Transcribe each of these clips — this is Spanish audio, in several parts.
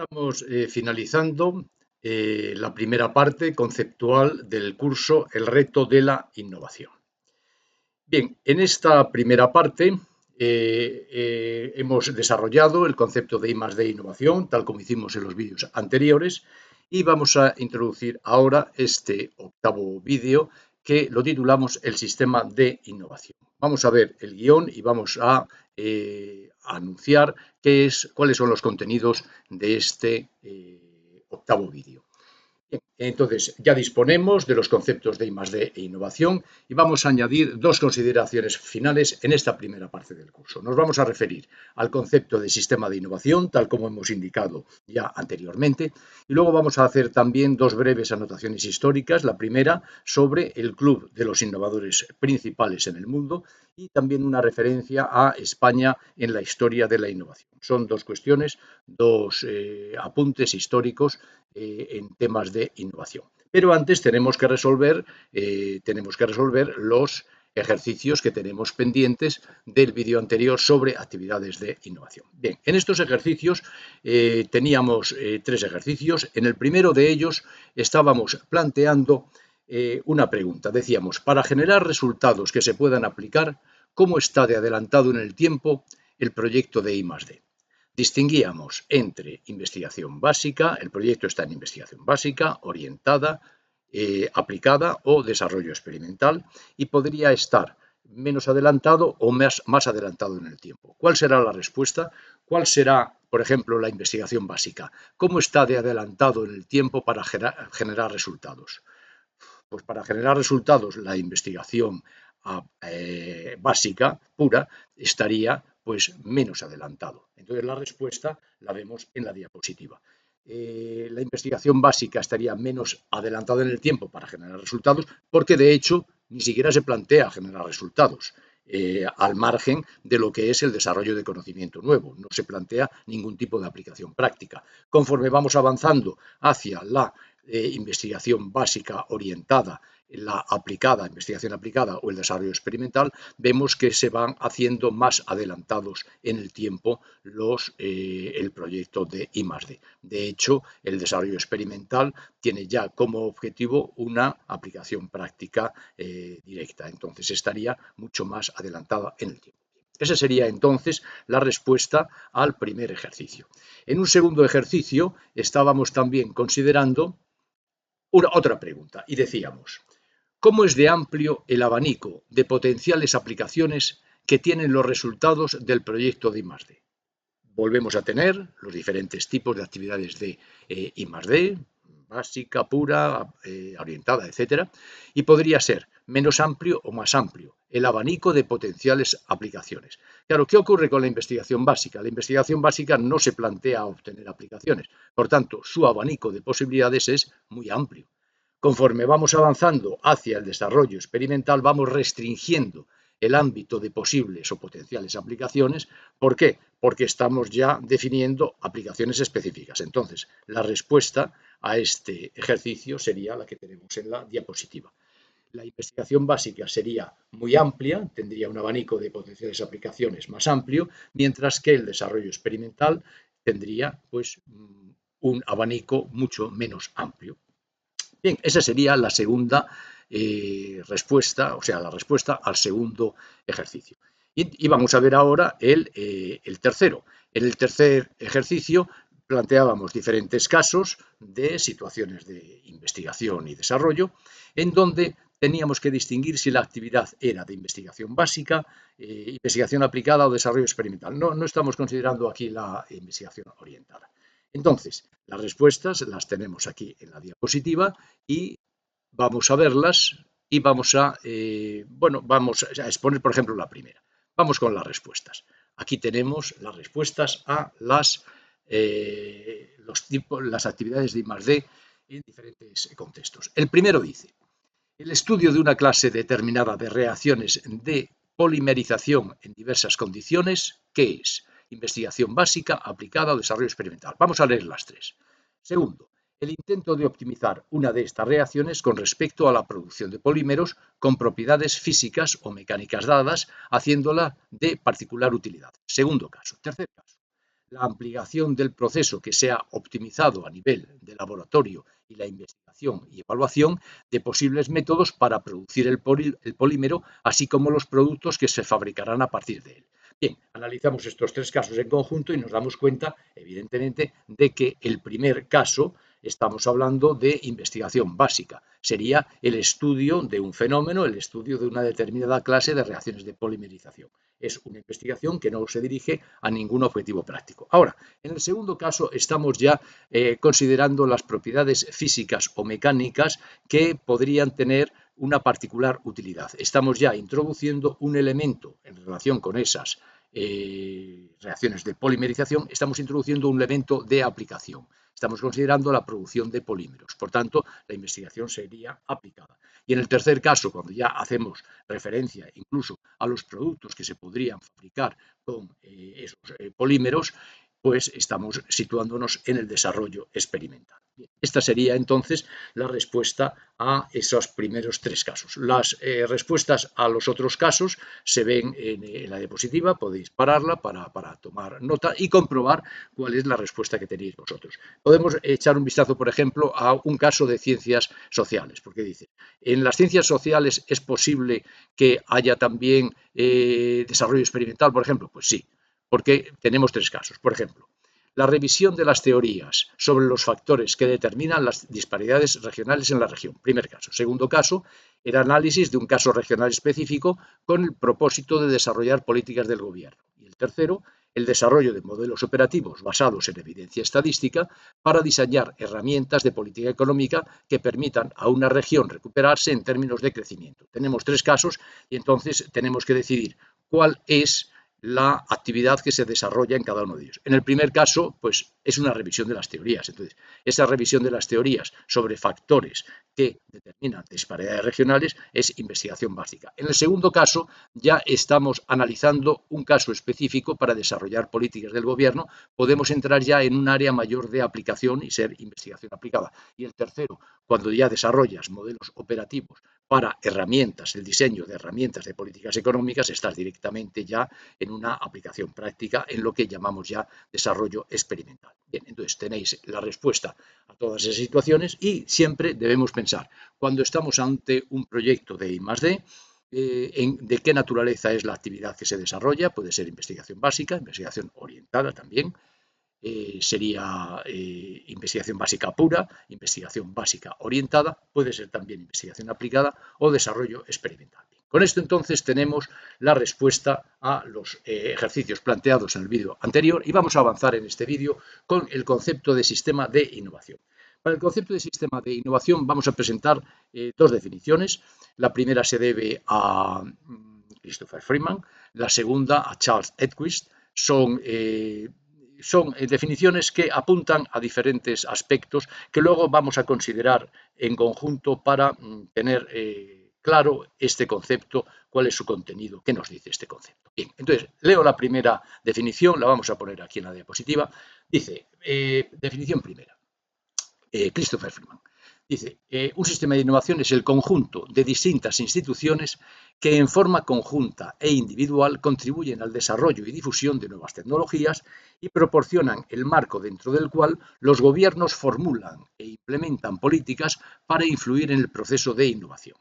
Estamos finalizando la primera parte conceptual del curso El reto de la innovación. Bien, en esta primera parte hemos desarrollado el concepto de I+D innovación, tal como hicimos en los vídeos anteriores, y vamos a introducir ahora este octavo vídeo que lo titulamos El sistema de innovación. Vamos a ver el guión y vamos a anunciar cuáles son los contenidos de este octavo vídeo. Entonces, ya disponemos de los conceptos de I+D e innovación y vamos a añadir dos consideraciones finales en esta primera parte del curso. Nos vamos a referir al concepto de sistema de innovación, tal como hemos indicado ya anteriormente, y luego vamos a hacer también dos breves anotaciones históricas. La primera sobre el Club de los Innovadores Principales en el mundo y también una referencia a España en la historia de la innovación. Son dos cuestiones, dos apuntes históricos en temas de innovación. Pero antes tenemos que resolver los ejercicios que tenemos pendientes del vídeo anterior sobre actividades de innovación. Bien, en estos ejercicios teníamos tres ejercicios. En el primero de ellos estábamos planteando una pregunta. Decíamos, para generar resultados que se puedan aplicar, ¿cómo está de adelantado en el tiempo el proyecto de I+D? Distinguíamos entre investigación básica, el proyecto está en investigación básica, orientada, aplicada o desarrollo experimental, y podría estar menos adelantado o más adelantado en el tiempo. ¿Cuál será la respuesta? ¿Cuál será, por ejemplo, la investigación básica? ¿Cómo está de adelantado en el tiempo para generar resultados? Pues para generar resultados, la investigación básica, pura, estaría pues menos adelantado. Entonces la respuesta la vemos en la diapositiva. La investigación básica estaría menos adelantada en el tiempo para generar resultados porque de hecho ni siquiera se plantea generar resultados. Al margen de lo que es el desarrollo de conocimiento nuevo. No se plantea ningún tipo de aplicación práctica. Conforme vamos avanzando hacia la investigación básica orientada, la aplicada, investigación aplicada o el desarrollo experimental, vemos que se van haciendo más adelantados en el tiempo el proyecto de I+D. De hecho, el desarrollo experimental tiene ya como objetivo una aplicación práctica directa. Entonces, estaría mucho más adelantada en el tiempo. Esa sería entonces la respuesta al primer ejercicio. En un segundo ejercicio estábamos también considerando otra pregunta y decíamos, ¿cómo es de amplio el abanico de potenciales aplicaciones que tienen los resultados del proyecto de I+D? Volvemos a tener los diferentes tipos de actividades de I+D, básica, pura, orientada, etcétera, y podría ser menos amplio o más amplio el abanico de potenciales aplicaciones. Claro, ¿qué ocurre con la investigación básica? La investigación básica no se plantea obtener aplicaciones, por tanto, su abanico de posibilidades es muy amplio. Conforme vamos avanzando hacia el desarrollo experimental, vamos restringiendo el ámbito de posibles o potenciales aplicaciones. ¿Por qué? Porque estamos ya definiendo aplicaciones específicas. Entonces, la respuesta a este ejercicio sería la que tenemos en la diapositiva. La investigación básica sería muy amplia, tendría un abanico de potenciales aplicaciones más amplio, mientras que el desarrollo experimental tendría pues, un abanico mucho menos amplio. Bien, esa sería la segunda respuesta, o sea, la respuesta al segundo ejercicio. Y vamos a ver ahora el tercero. En el tercer ejercicio planteábamos diferentes casos de situaciones de investigación y desarrollo en donde teníamos que distinguir si la actividad era de investigación básica, investigación aplicada o desarrollo experimental. No estamos considerando aquí la investigación orientada. Entonces, las respuestas las tenemos aquí en la diapositiva y vamos a verlas y vamos a exponer, por ejemplo, la primera. Vamos con las respuestas. Aquí tenemos las respuestas a las actividades de I+D en diferentes contextos. El primero dice, el estudio de una clase determinada de reacciones de polimerización en diversas condiciones, ¿qué es? Investigación básica, aplicada o desarrollo experimental. Vamos a leer las tres. Segundo, el intento de optimizar una de estas reacciones con respecto a la producción de polímeros con propiedades físicas o mecánicas dadas, haciéndola de particular utilidad. Segundo caso. Tercer caso, la ampliación del proceso que sea optimizado a nivel de laboratorio y la investigación y evaluación de posibles métodos para producir el polímero, así como los productos que se fabricarán a partir de él. Bien, analizamos estos tres casos en conjunto y nos damos cuenta, evidentemente, de que el primer caso estamos hablando de investigación básica. Sería el estudio de un fenómeno, el estudio de una determinada clase de reacciones de polimerización. Es una investigación que no se dirige a ningún objetivo práctico. Ahora, en el segundo caso estamos ya considerando las propiedades físicas o mecánicas que podrían tener una particular utilidad. Estamos ya introduciendo un elemento en relación con esas reacciones de polimerización, estamos introduciendo un elemento de aplicación. Estamos considerando la producción de polímeros. Por tanto, la investigación sería aplicada. Y en el tercer caso, cuando ya hacemos referencia incluso a los productos que se podrían fabricar con esos polímeros, pues estamos situándonos en el desarrollo experimental. Esta sería entonces la respuesta a esos primeros tres casos. Las respuestas a los otros casos se ven en la diapositiva, podéis pararla para tomar nota y comprobar cuál es la respuesta que tenéis vosotros. Podemos echar un vistazo, por ejemplo, a un caso de ciencias sociales, porque dice, en las ciencias sociales es posible que haya también desarrollo experimental, por ejemplo, pues sí, porque tenemos tres casos. Por ejemplo, la revisión de las teorías sobre los factores que determinan las disparidades regionales en la región. Primer caso. Segundo caso, el análisis de un caso regional específico con el propósito de desarrollar políticas del gobierno. Y el tercero, el desarrollo de modelos operativos basados en evidencia estadística para diseñar herramientas de política económica que permitan a una región recuperarse en términos de crecimiento. Tenemos tres casos y entonces tenemos que decidir cuál es la actividad que se desarrolla en cada uno de ellos. En el primer caso, pues es una revisión de las teorías. Entonces, esa revisión de las teorías sobre factores que determinan disparidades regionales es investigación básica. En el segundo caso, ya estamos analizando un caso específico para desarrollar políticas del gobierno. Podemos entrar ya en un área mayor de aplicación y ser investigación aplicada. Y el tercero, cuando ya desarrollas modelos operativos para herramientas, el diseño de herramientas de políticas económicas, estás directamente ya en una aplicación práctica en lo que llamamos ya desarrollo experimental. Bien, entonces tenéis la respuesta a todas esas situaciones y siempre debemos pensar, cuando estamos ante un proyecto de I+D, de qué naturaleza es la actividad que se desarrolla, puede ser investigación básica, investigación orientada también, sería investigación básica pura, investigación básica orientada, puede ser también investigación aplicada o desarrollo experimental. Con esto entonces tenemos la respuesta a los ejercicios planteados en el vídeo anterior y vamos a avanzar en este vídeo con el concepto de sistema de innovación. Para el concepto de sistema de innovación vamos a presentar dos definiciones. La primera se debe a Christopher Freeman, la segunda a Charles Edquist. Son definiciones que apuntan a diferentes aspectos que luego vamos a considerar en conjunto para tener claro este concepto, cuál es su contenido, qué nos dice este concepto. Bien, entonces leo la primera definición, la vamos a poner aquí en la diapositiva. Dice, definición primera, Christopher Freeman. Dice, un sistema de innovación es el conjunto de distintas instituciones que en forma conjunta e individual contribuyen al desarrollo y difusión de nuevas tecnologías y proporcionan el marco dentro del cual los gobiernos formulan e implementan políticas para influir en el proceso de innovación.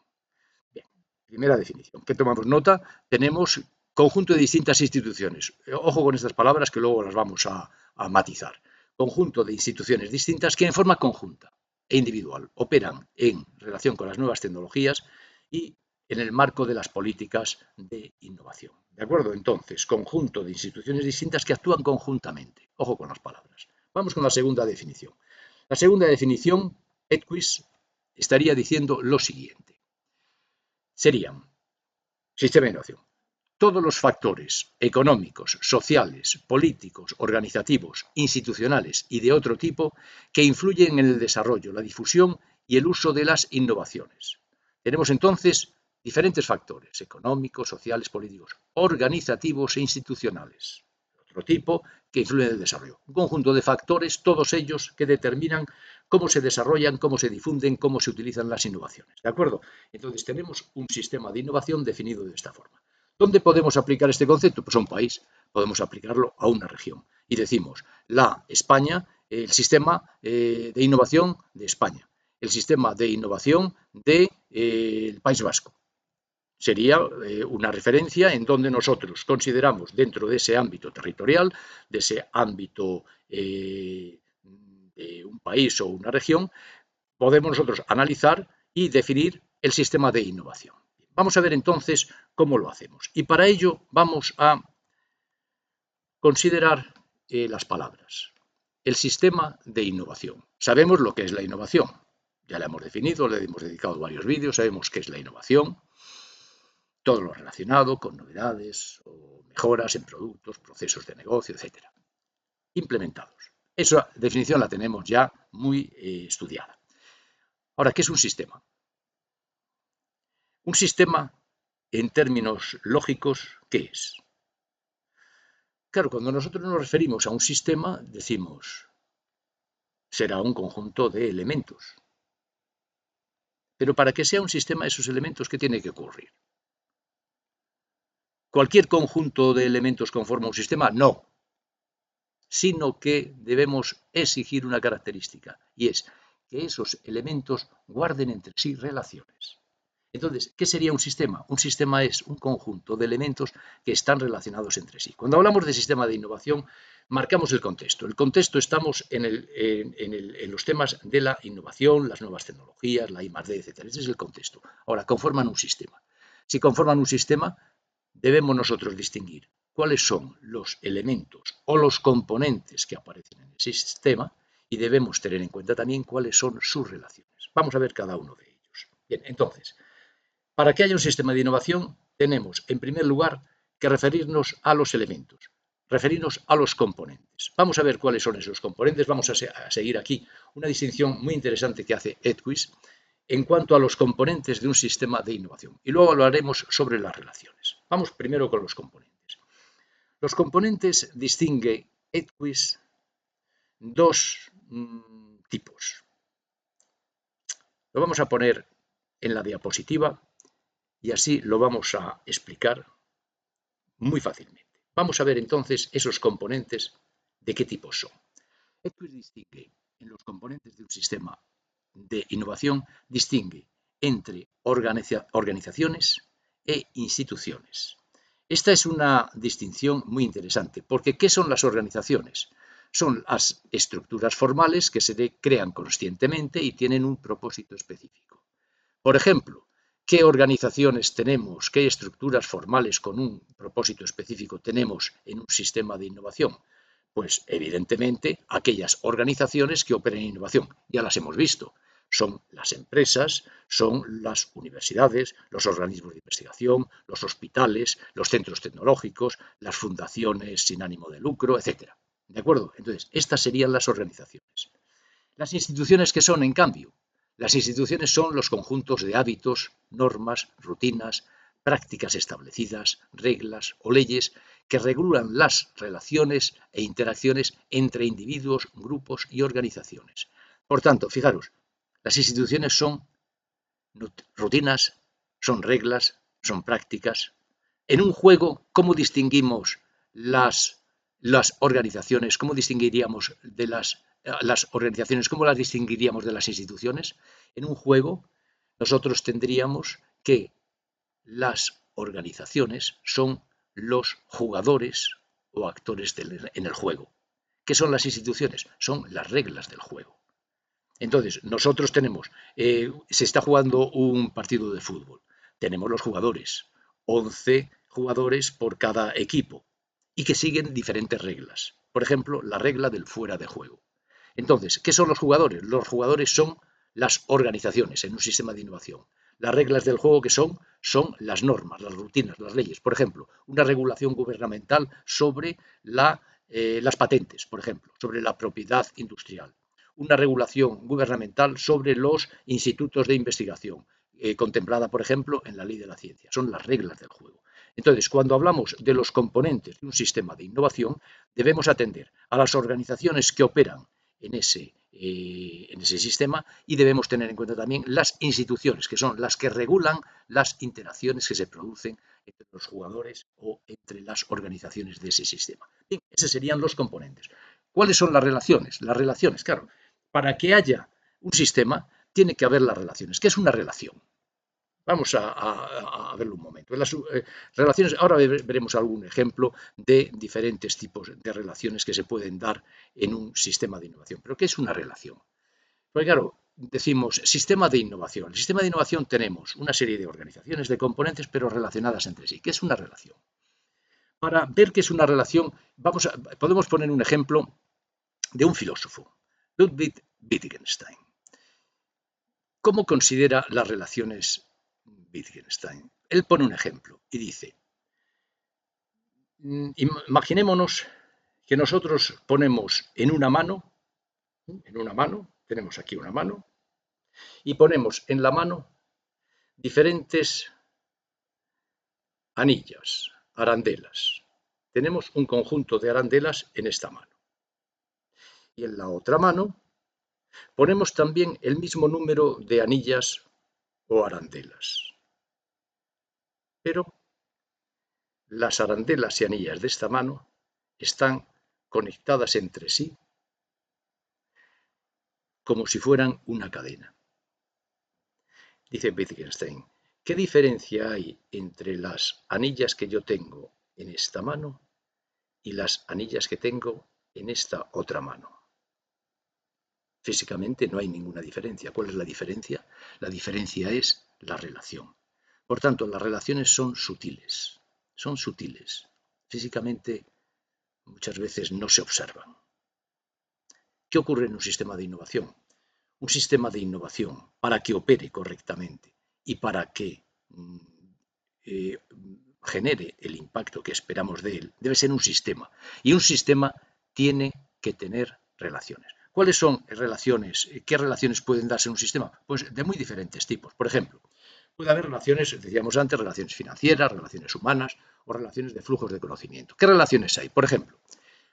Bien, primera definición. ¿Qué tomamos nota? Tenemos conjunto de distintas instituciones. Ojo con estas palabras que luego las vamos a matizar. Conjunto de instituciones distintas que en forma conjunta e individual operan en relación con las nuevas tecnologías y en el marco de las políticas de innovación. ¿De acuerdo? Entonces, conjunto de instituciones distintas que actúan conjuntamente. Ojo con las palabras. Vamos con la segunda definición. La segunda definición, Edquist estaría diciendo lo siguiente. Serían, sistema de innovación, todos los factores económicos, sociales, políticos, organizativos, institucionales y de otro tipo que influyen en el desarrollo, la difusión y el uso de las innovaciones. Tenemos entonces diferentes factores económicos, sociales, políticos, organizativos e institucionales. Otro tipo que influyen en el desarrollo. Un conjunto de factores, todos ellos que determinan cómo se desarrollan, cómo se difunden, cómo se utilizan las innovaciones. ¿De acuerdo? Entonces tenemos un sistema de innovación definido de esta forma. ¿Dónde podemos aplicar este concepto? Pues a un país, podemos aplicarlo a una región. y decimos la España, el sistema de innovación de España, el sistema de innovación del País Vasco. Sería una referencia en donde nosotros consideramos dentro de ese ámbito territorial, de ese ámbito de un país o una región, podemos nosotros analizar y definir el sistema de innovación. Vamos a ver entonces cómo lo hacemos. Y para ello vamos a considerar las palabras. El sistema de innovación. Sabemos lo que es la innovación. Ya la hemos definido, le hemos dedicado varios vídeos, sabemos qué es la innovación. Todo lo relacionado con novedades o mejoras en productos, procesos de negocio, etc. Implementados. Esa definición la tenemos ya muy estudiada. Ahora, ¿qué es un sistema? Un sistema, en términos lógicos, ¿qué es? Claro, cuando nosotros nos referimos a un sistema, decimos, será un conjunto de elementos. Pero para que sea un sistema, esos elementos, ¿qué tiene que ocurrir? ¿Cualquier conjunto de elementos conforma un sistema? No. Sino que debemos exigir una característica, y es que esos elementos guarden entre sí relaciones. Entonces, ¿qué sería un sistema? Un sistema es un conjunto de elementos que están relacionados entre sí. Cuando hablamos de sistema de innovación, marcamos el contexto. El contexto estamos en los temas de la innovación, las nuevas tecnologías, la I+D, etc. Ese es el contexto. Ahora, conforman un sistema. Si conforman un sistema, debemos nosotros distinguir cuáles son los elementos o los componentes que aparecen en ese sistema y debemos tener en cuenta también cuáles son sus relaciones. Vamos a ver cada uno de ellos. Bien, entonces, para que haya un sistema de innovación, tenemos, en primer lugar, que referirnos a los elementos, referirnos a los componentes. Vamos a ver cuáles son esos componentes. Vamos a seguir aquí una distinción muy interesante que hace Edquist en cuanto a los componentes de un sistema de innovación. Y luego hablaremos sobre las relaciones. Vamos primero con los componentes. Los componentes distingue Edquist dos tipos. Lo vamos a poner en la diapositiva y así lo vamos a explicar muy fácilmente. Vamos a ver entonces esos componentes de qué tipo son. Edquist distingue en los componentes de un sistema de innovación, distingue entre organizaciones e instituciones. Esta es una distinción muy interesante, porque ¿qué son las organizaciones? Son las estructuras formales que se crean conscientemente y tienen un propósito específico. Por ejemplo, ¿qué organizaciones tenemos, qué estructuras formales con un propósito específico tenemos en un sistema de innovación? Pues evidentemente aquellas organizaciones que operen en innovación, ya las hemos visto. Son las empresas, son las universidades, los organismos de investigación, los hospitales, los centros tecnológicos, las fundaciones sin ánimo de lucro, etc. ¿De acuerdo? Entonces, estas serían las organizaciones. Las instituciones, ¿qué son, en cambio? Las instituciones son los conjuntos de hábitos, normas, rutinas, prácticas establecidas, reglas o leyes que regulan las relaciones e interacciones entre individuos, grupos y organizaciones. Por tanto, fijaros, las instituciones son rutinas, son reglas, son prácticas. En un juego, ¿cómo distinguimos las organizaciones? ¿Cómo distinguiríamos de las organizaciones? ¿Cómo las distinguiríamos de las instituciones? En un juego, nosotros tendríamos que las organizaciones son los jugadores o actores en el juego. ¿Qué son las instituciones? Son las reglas del juego. Entonces, nosotros tenemos, se está jugando un partido de fútbol, tenemos los jugadores, 11 jugadores por cada equipo y que siguen diferentes reglas. Por ejemplo, la regla del fuera de juego. Entonces, ¿qué son los jugadores? Los jugadores son las organizaciones en un sistema de innovación. Las reglas del juego que son las normas, las rutinas, las leyes. Por ejemplo, una regulación gubernamental sobre las patentes, por ejemplo, sobre la propiedad industrial. Una regulación gubernamental sobre los institutos de investigación, contemplada, por ejemplo, en la Ley de la Ciencia. Son las reglas del juego. Entonces, cuando hablamos de los componentes de un sistema de innovación, debemos atender a las organizaciones que operan en ese en ese sistema, y debemos tener en cuenta también las instituciones, que son las que regulan las interacciones que se producen entre los jugadores o entre las organizaciones de ese sistema. Bien, esos serían los componentes. ¿Cuáles son las relaciones? Las relaciones, claro, para que haya un sistema tiene que haber las relaciones. ¿Qué es una relación? Vamos a verlo un momento. En las relaciones, ahora veremos algún ejemplo de diferentes tipos de relaciones que se pueden dar en un sistema de innovación. ¿Pero qué es una relación? Pues claro, decimos sistema de innovación. En el sistema de innovación tenemos una serie de organizaciones, de componentes, pero relacionadas entre sí. ¿Qué es una relación? Para ver qué es una relación, podemos poner un ejemplo de un filósofo, Ludwig Wittgenstein. ¿Cómo considera las relaciones Wittgenstein? Él pone un ejemplo y dice, imaginémonos que nosotros ponemos tenemos aquí una mano, y ponemos en la mano diferentes anillas, arandelas. Tenemos un conjunto de arandelas en esta mano. Y en la otra mano ponemos también el mismo número de anillas o arandelas. Pero las arandelas y anillas de esta mano están conectadas entre sí como si fueran una cadena. Dice Wittgenstein, ¿qué diferencia hay entre las anillas que yo tengo en esta mano y las anillas que tengo en esta otra mano? Físicamente no hay ninguna diferencia. ¿Cuál es la diferencia? La diferencia es la relación. Por tanto, las relaciones son sutiles. Son sutiles. Físicamente muchas veces no se observan. ¿Qué ocurre en un sistema de innovación? Un sistema de innovación, para que opere correctamente y para que genere el impacto que esperamos de él, debe ser un sistema. Y un sistema tiene que tener relaciones. ¿Cuáles son relaciones? ¿Qué relaciones pueden darse en un sistema? Pues de muy diferentes tipos. Por ejemplo, puede haber relaciones, decíamos antes, relaciones financieras, relaciones humanas o relaciones de flujos de conocimiento. ¿Qué relaciones hay? Por ejemplo,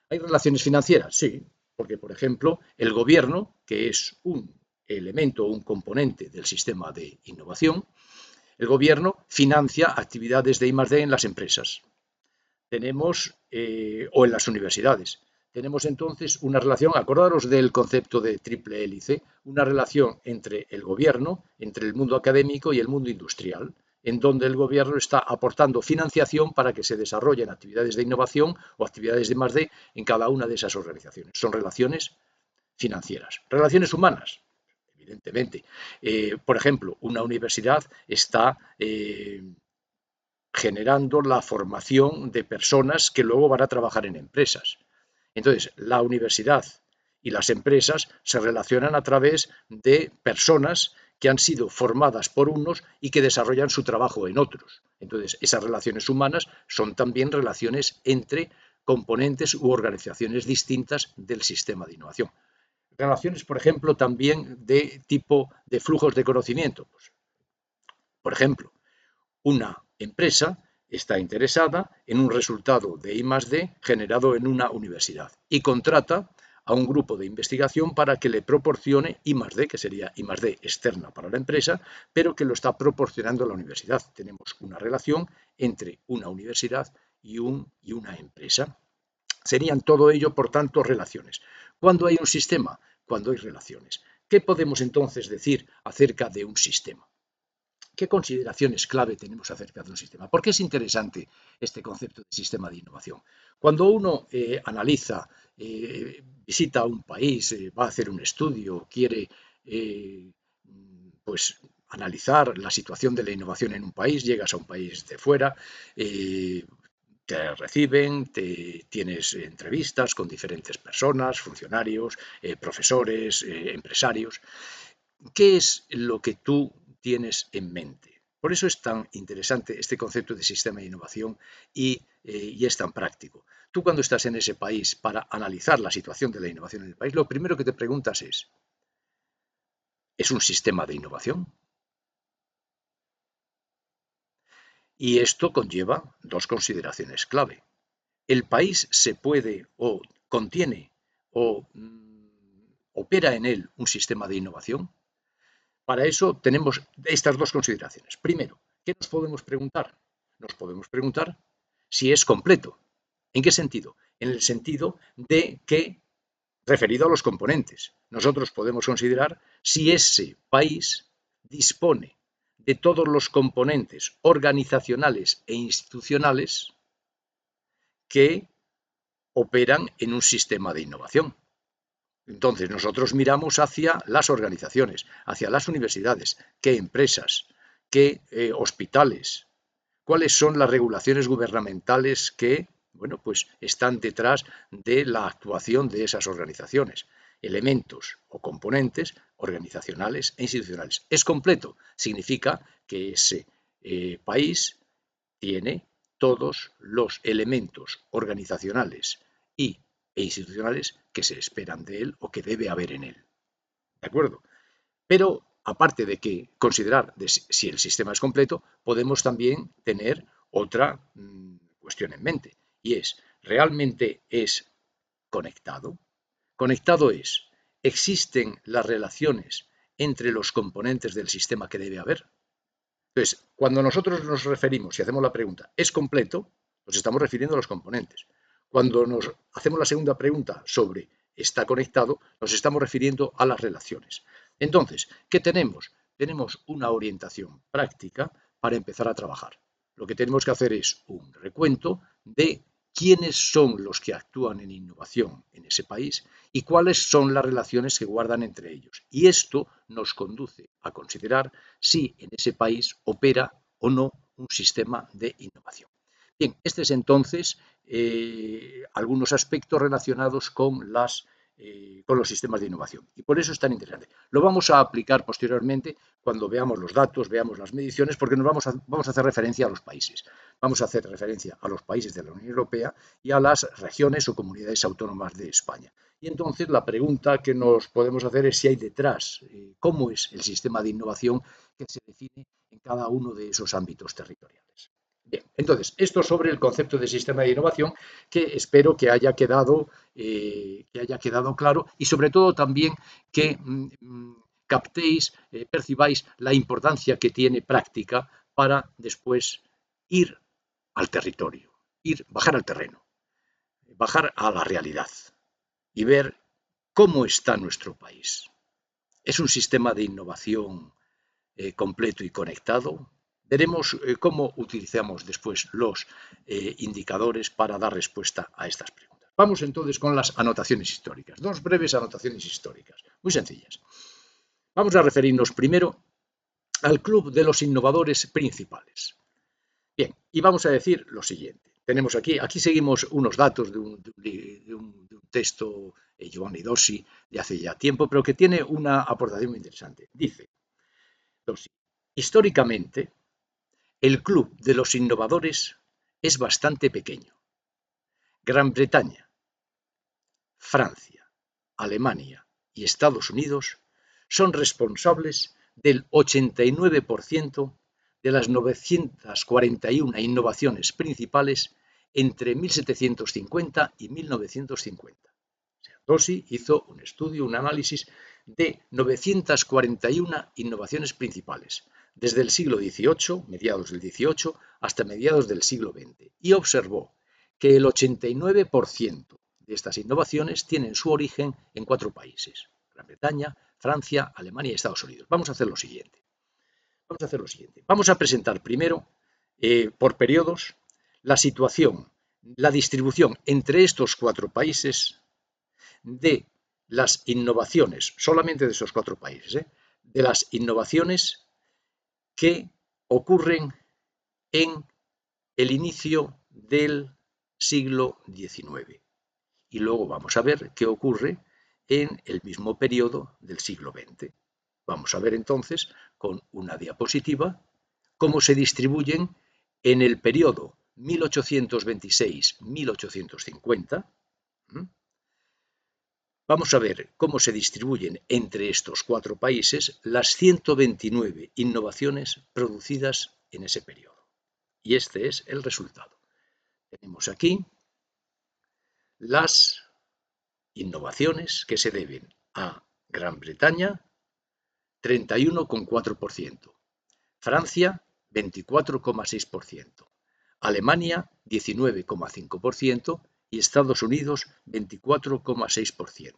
¿hay relaciones financieras? Sí, porque, por ejemplo, el gobierno, que es un elemento o un componente del sistema de innovación, el gobierno financia actividades de I+D en las empresas. Tenemos, o en las universidades. Tenemos entonces una relación, acordaros del concepto de triple hélice, una relación entre el gobierno, entre el mundo académico y el mundo industrial, en donde el gobierno está aportando financiación para que se desarrollen actividades de innovación o actividades de I+D en cada una de esas organizaciones. Son relaciones financieras. Relaciones humanas, evidentemente. Por ejemplo, una universidad está generando la formación de personas que luego van a trabajar en empresas. Entonces, la universidad y las empresas se relacionan a través de personas que han sido formadas por unos y que desarrollan su trabajo en otros. Entonces, esas relaciones humanas son también relaciones entre componentes u organizaciones distintas del sistema de innovación. Relaciones, por ejemplo, también de tipo de flujos de conocimiento. Pues, por ejemplo, una empresa está interesada en un resultado de I+D generado en una universidad y contrata a un grupo de investigación para que le proporcione I+D, que sería I+D externa para la empresa, pero que lo está proporcionando la universidad. Tenemos una relación entre una universidad y una empresa. Serían todo ello, por tanto, relaciones. ¿Cuándo hay un sistema? Cuando hay relaciones. ¿Qué podemos entonces decir acerca de un sistema? ¿Qué consideraciones clave tenemos acerca de un sistema? ¿Por qué es interesante este concepto de sistema de innovación? Cuando uno analiza, visita un país, va a hacer un estudio, quiere pues, analizar la situación de la innovación en un país, llegas a un país de fuera, te reciben, tienes entrevistas con diferentes personas, funcionarios, profesores, empresarios. ¿Qué es lo que tú tienes en mente? Por eso es tan interesante este concepto de sistema de innovación y es tan práctico. Tú cuando estás en ese país para analizar la situación de la innovación en el país, lo primero que te preguntas ¿es un sistema de innovación? Y esto conlleva dos consideraciones clave. El país se puede o contiene o ¿opera en él un sistema de innovación? Para eso tenemos estas dos consideraciones. Primero, ¿qué nos podemos preguntar? Nos podemos preguntar si es completo. ¿En qué sentido? En el sentido de que, referido a los componentes, nosotros podemos considerar si ese país dispone de todos los componentes organizacionales e institucionales que operan en un sistema de innovación. Entonces, nosotros miramos hacia las organizaciones, hacia las universidades, qué empresas, qué hospitales, cuáles son las regulaciones gubernamentales que, bueno, pues están detrás de la actuación de esas organizaciones, elementos o componentes organizacionales e institucionales. ¿Es completo? Significa que ese país tiene todos los elementos organizacionales e institucionales que se esperan de él o que debe haber en él. ¿De acuerdo? Pero aparte de que considerar si el sistema es completo, podemos también tener otra cuestión en mente, y es, ¿realmente es conectado? Conectado es, ¿existen las relaciones entre los componentes del sistema que debe haber? Entonces, cuando nosotros nos referimos y hacemos la pregunta, ¿es completo? Nos estamos refiriendo a los componentes. Cuando nos hacemos la segunda pregunta sobre ¿está conectado? Nos estamos refiriendo a las relaciones. Entonces, ¿qué tenemos? Tenemos una orientación práctica para empezar a trabajar. Lo que tenemos que hacer es un recuento de quiénes son los que actúan en innovación en ese país y cuáles son las relaciones que guardan entre ellos. Y esto nos conduce a considerar si en ese país opera o no un sistema de innovación. Bien, este es entonces algunos aspectos relacionados con los sistemas de innovación. Y por eso es tan interesante. Lo vamos a aplicar posteriormente cuando veamos los datos, veamos las mediciones, porque vamos a hacer referencia a los países. Vamos a hacer referencia a los países de la Unión Europea y a las regiones o comunidades autónomas de España. Y entonces la pregunta que nos podemos hacer es si hay detrás, cómo es el sistema de innovación que se define en cada uno de esos ámbitos territoriales. Bien, entonces, esto sobre el concepto de sistema de innovación que espero que haya quedado claro y sobre todo también que captéis, percibáis la importancia que tiene práctica para después ir al territorio, bajar al terreno, bajar a la realidad y ver cómo está nuestro país. ¿Es un sistema de innovación completo y conectado? Veremos cómo utilizamos después los indicadores para dar respuesta a estas preguntas. Vamos entonces con las anotaciones históricas. Dos breves anotaciones históricas, muy sencillas. Vamos a referirnos primero al Club de los Innovadores Principales. Bien, y vamos a decir lo siguiente. Tenemos aquí seguimos unos datos de un texto de Giovanni Dossi de hace ya tiempo, pero que tiene una aportación muy interesante. Dice Dossi, históricamente, el Club de los Innovadores es bastante pequeño. Gran Bretaña, Francia, Alemania y Estados Unidos son responsables del 89% de las 941 innovaciones principales entre 1750 y 1950. Dossi hizo un estudio, un análisis de 941 innovaciones principales, desde el siglo XVIII, mediados del XVIII, hasta mediados del siglo XX, y observó que el 89% de estas innovaciones tienen su origen en 4 países: Gran Bretaña, Francia, Alemania y Estados Unidos. Vamos a hacer lo siguiente. Vamos a presentar primero, por periodos, la situación, la distribución entre estos 4 países de las innovaciones, solamente de esos 4 países, de las innovaciones que ocurren en el inicio del siglo XIX. Y luego vamos a ver qué ocurre en el mismo periodo del siglo XX. Vamos a ver entonces, con una diapositiva, cómo se distribuyen en el periodo 1826-1850. Vamos a ver cómo se distribuyen entre estos 4 países las 129 innovaciones producidas en ese periodo. Y este es el resultado. Tenemos aquí las innovaciones que se deben a Gran Bretaña, 31,4%. Francia, 24,6%. Alemania, 19,5% y Estados Unidos, 24,6%.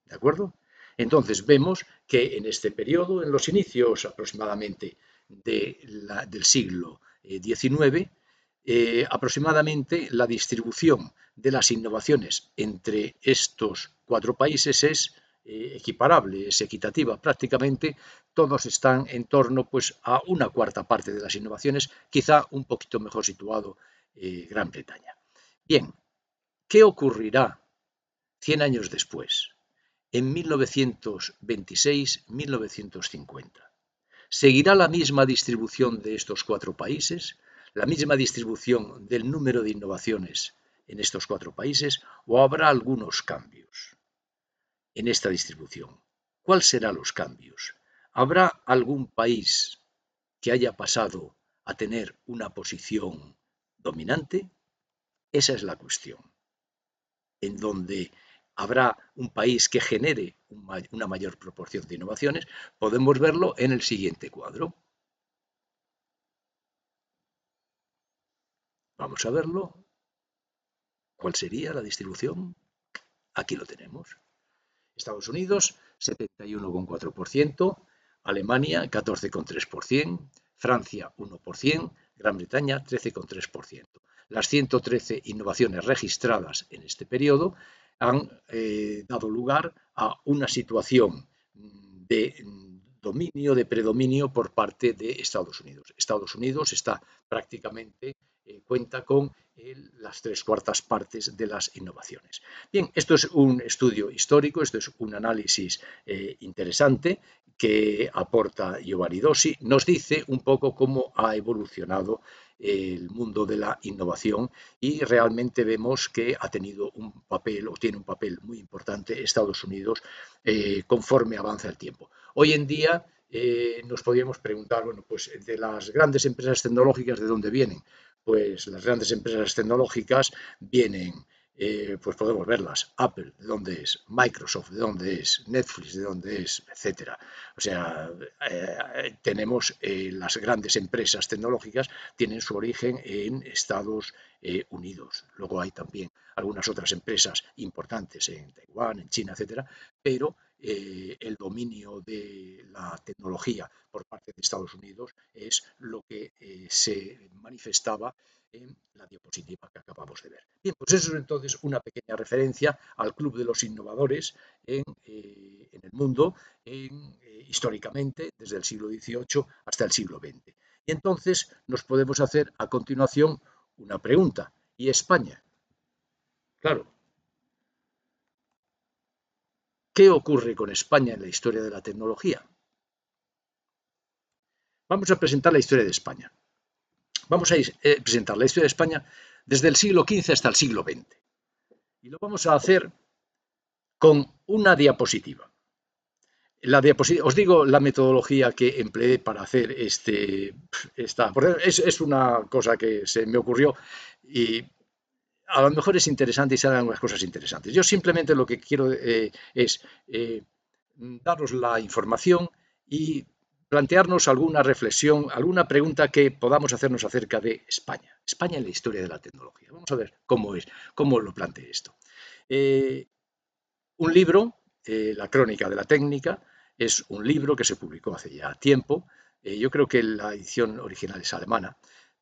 ¿De acuerdo? Entonces vemos que en este periodo, en los inicios aproximadamente del siglo XIX, aproximadamente la distribución de las innovaciones entre estos 4 países es equiparable, es equitativa. Prácticamente todos están en torno pues, a una cuarta parte de las innovaciones, quizá un poquito mejor situado Gran Bretaña. Bien, ¿qué ocurrirá 100 años después? En 1926-1950. ¿Seguirá la misma distribución de estos 4 países? ¿La misma distribución del número de innovaciones en estos 4 países? ¿O habrá algunos cambios en esta distribución? ¿Cuáles serán los cambios? ¿Habrá algún país que haya pasado a tener una posición dominante? Esa es la cuestión. En donde habrá un país que genere una mayor proporción de innovaciones, podemos verlo en el siguiente cuadro. Vamos a verlo. ¿Cuál sería la distribución? Aquí lo tenemos. Estados Unidos, 71,4%, Alemania, 14,3%, Francia, 1%, Gran Bretaña, 13,3%. Las 113 innovaciones registradas en este periodo han dado lugar a una situación de dominio, de predominio por parte de Estados Unidos. Estados Unidos está prácticamente, cuenta con las 3/4 partes de las innovaciones. Bien, esto es un estudio histórico, esto es un análisis interesante que aporta Giovanni Dossi, nos dice un poco cómo ha evolucionado el mundo de la innovación y realmente vemos que ha tenido un papel o tiene un papel muy importante Estados Unidos conforme avanza el tiempo. Hoy en día nos podríamos preguntar, bueno, pues de las grandes empresas tecnológicas, ¿de dónde vienen? Pues las grandes empresas tecnológicas vienen, pues podemos verlas, Apple, ¿de dónde es? Microsoft, ¿de dónde es? Netflix, ¿de dónde es? Etcétera. O sea, tenemos las grandes empresas tecnológicas tienen su origen en Estados Unidos. Luego hay también algunas otras empresas importantes en Taiwán, en China, etcétera, pero el dominio de la tecnología por parte de Estados Unidos es lo que se manifestaba en la diapositiva que acabamos de ver. Bien, pues eso es entonces una pequeña referencia al Club de los Innovadores en el mundo, históricamente, desde el siglo XVIII hasta el siglo XX. Y entonces nos podemos hacer a continuación una pregunta. ¿Y España? Claro, ¿qué ocurre con España en la historia de la tecnología? Vamos a presentar la historia de España. Vamos a presentar la historia de España desde el siglo XV hasta el siglo XX. Y lo vamos a hacer con una diapositiva. Os digo la metodología que empleé para hacer esta. Es una cosa que se me ocurrió y a lo mejor es interesante y salen algunas cosas interesantes. Yo simplemente lo que quiero es daros la información y plantearnos alguna reflexión, alguna pregunta que podamos hacernos acerca de España. España en la historia de la tecnología. Vamos a ver cómo lo planteé esto. Un libro, La Crónica de la Técnica, es un libro que se publicó hace ya tiempo. Yo creo que la edición original es alemana,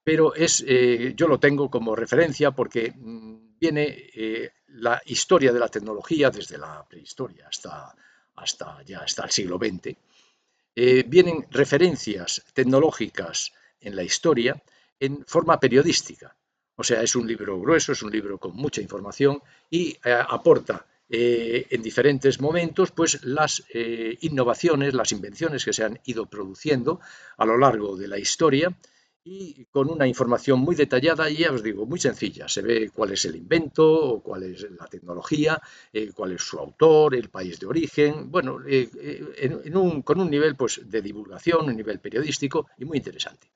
pero yo lo tengo como referencia porque viene la historia de la tecnología desde la prehistoria hasta el siglo XX. Vienen referencias tecnológicas en la historia en forma periodística. O sea, es un libro grueso, es un libro con mucha información y aporta en diferentes momentos pues las innovaciones, las invenciones que se han ido produciendo a lo largo de la historia y con una información muy detallada y ya os digo, muy sencilla. Se ve cuál es el invento, cuál es la tecnología, cuál es su autor, el país de origen, bueno, con un nivel pues, de divulgación, un nivel periodístico y muy interesante.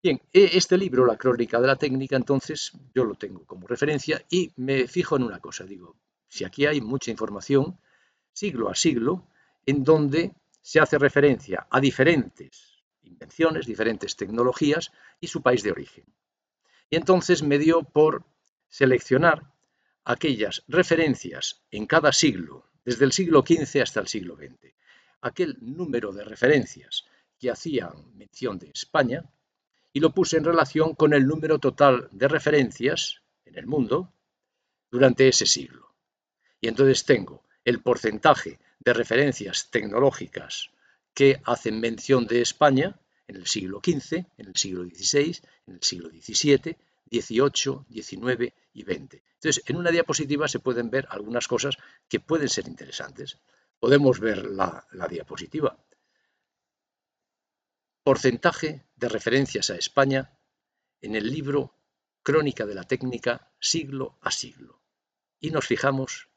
Bien, este libro, La Crónica de la Técnica, entonces yo lo tengo como referencia y me fijo en una cosa, digo, si aquí hay mucha información, siglo a siglo, en donde se hace referencia a diferentes invenciones, diferentes tecnologías y su país de origen. Y entonces me dio por seleccionar aquellas referencias en cada siglo, desde el siglo XV hasta el siglo XX, aquel número de referencias que hacían mención de España, y lo puse en relación con el número total de referencias en el mundo durante ese siglo. Y entonces tengo el porcentaje de referencias tecnológicas que hacen mención de España en el siglo XV, en el siglo XVI, en el siglo XVII, XVIII, XIX y XX. Entonces, en una diapositiva se pueden ver algunas cosas que pueden ser interesantes. Podemos ver la diapositiva. Porcentaje de referencias a España en el libro Crónica de la Técnica, siglo a siglo. Y nos fijamos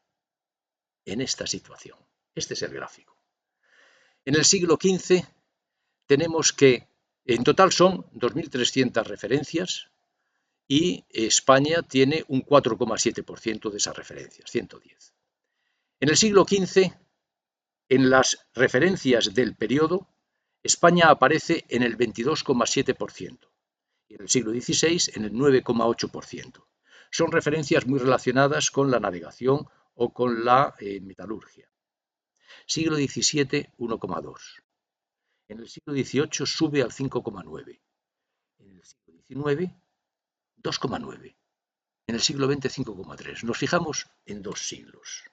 en esta situación. Este es el gráfico. En el siglo XV tenemos que, en total son 2.300 referencias y España tiene un 4,7% de esas referencias, 110. En el siglo XV, en las referencias del periodo, España aparece en el 22,7% y en el siglo XVI en el 9,8%. Son referencias muy relacionadas con la navegación o con la metalurgia. Siglo XVII, 1,2. En el siglo XVIII sube al 5,9. En el siglo XIX, 2,9. En el siglo XX, 5,3. Nos fijamos en dos siglos.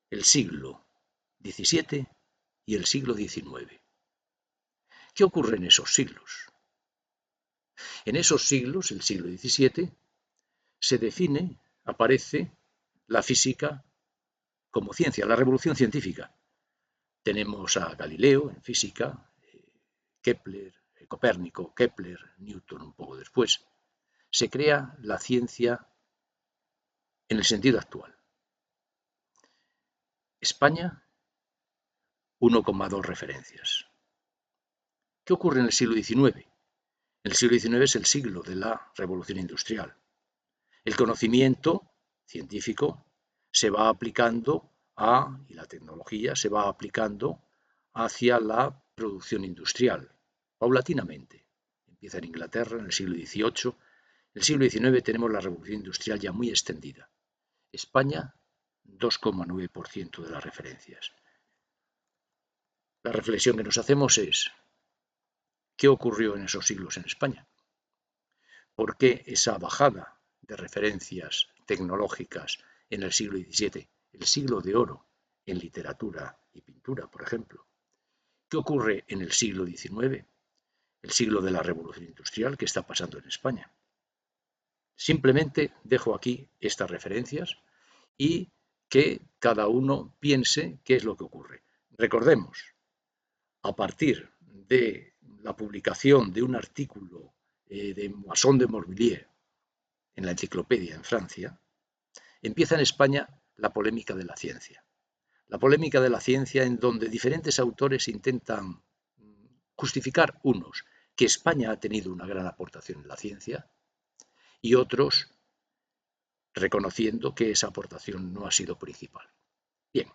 El siglo XVII y el siglo XIX. ¿Qué ocurre en esos siglos? En esos siglos, el siglo XVII, se define, aparece la física como ciencia, la revolución científica. Tenemos a Galileo en física, Kepler, Copérnico, Kepler, Newton un poco después. Se crea la ciencia en el sentido actual. España, 1,2 referencias. ¿Qué ocurre en el siglo XIX? El siglo XIX es el siglo de la revolución industrial. El conocimiento científico se va aplicando y la tecnología se va aplicando hacia la producción industrial, paulatinamente. Empieza en Inglaterra en el siglo XVIII. En el siglo XIX tenemos la revolución industrial ya muy extendida. España, 2,9% de las referencias. La reflexión que nos hacemos es, ¿qué ocurrió en esos siglos en España? ¿Por qué esa bajada de referencias tecnológicas en el siglo XVII, el siglo de oro en literatura y pintura, por ejemplo? ¿Qué ocurre en el siglo XIX, el siglo de la revolución industrial? ¿Qué está pasando en España? Simplemente dejo aquí estas referencias y que cada uno piense qué es lo que ocurre. Recordemos, a partir de la publicación de un artículo de Moisson de Morvilliers en la enciclopedia en Francia, empieza en España la polémica de la ciencia. La polémica de la ciencia en donde diferentes autores intentan justificar unos que España ha tenido una gran aportación en la ciencia y otros reconociendo que esa aportación no ha sido principal. Bien,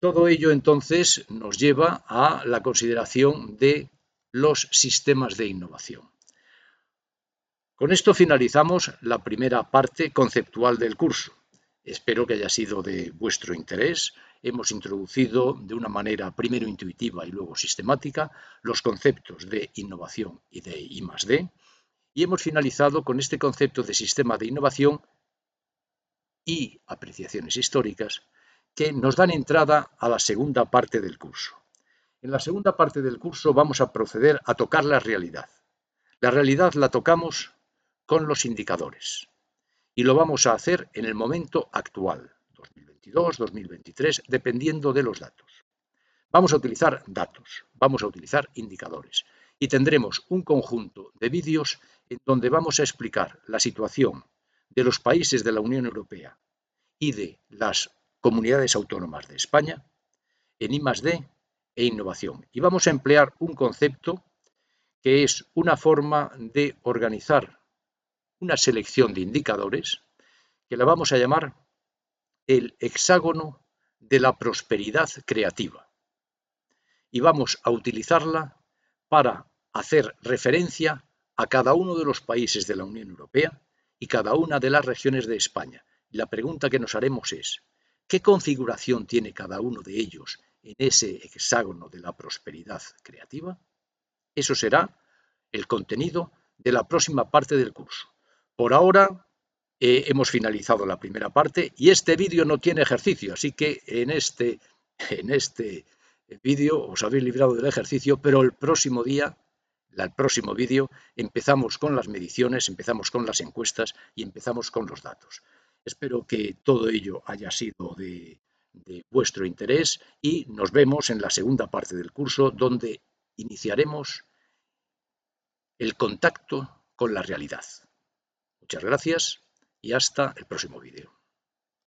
todo ello entonces nos lleva a la consideración de los sistemas de innovación. Con esto finalizamos la primera parte conceptual del curso. Espero que haya sido de vuestro interés. Hemos introducido de una manera primero intuitiva y luego sistemática los conceptos de innovación y de I+D y hemos finalizado con este concepto de sistema de innovación y apreciaciones históricas que nos dan entrada a la segunda parte del curso. En la segunda parte del curso vamos a proceder a tocar la realidad. La realidad la tocamos con los indicadores y lo vamos a hacer en el momento actual, 2022, 2023, dependiendo de los datos. Vamos a utilizar datos, vamos a utilizar indicadores y tendremos un conjunto de vídeos en donde vamos a explicar la situación de los países de la Unión Europea y de las comunidades autónomas de España en I+D e innovación. Y vamos a emplear un concepto que es una forma de organizar una selección de indicadores que la vamos a llamar el hexágono de la prosperidad creativa y vamos a utilizarla para hacer referencia a cada uno de los países de la Unión Europea y cada una de las regiones de España. La pregunta que nos haremos es, ¿qué configuración tiene cada uno de ellos en ese hexágono de la prosperidad creativa? Eso será el contenido de la próxima parte del curso. Por ahora hemos finalizado la primera parte y este vídeo no tiene ejercicio, así que en este vídeo os habéis librado del ejercicio, pero el próximo día, el próximo vídeo, empezamos con las mediciones, empezamos con las encuestas y empezamos con los datos. Espero que todo ello haya sido de vuestro interés y nos vemos en la segunda parte del curso, donde iniciaremos el contacto con la realidad. Muchas gracias y hasta el próximo vídeo.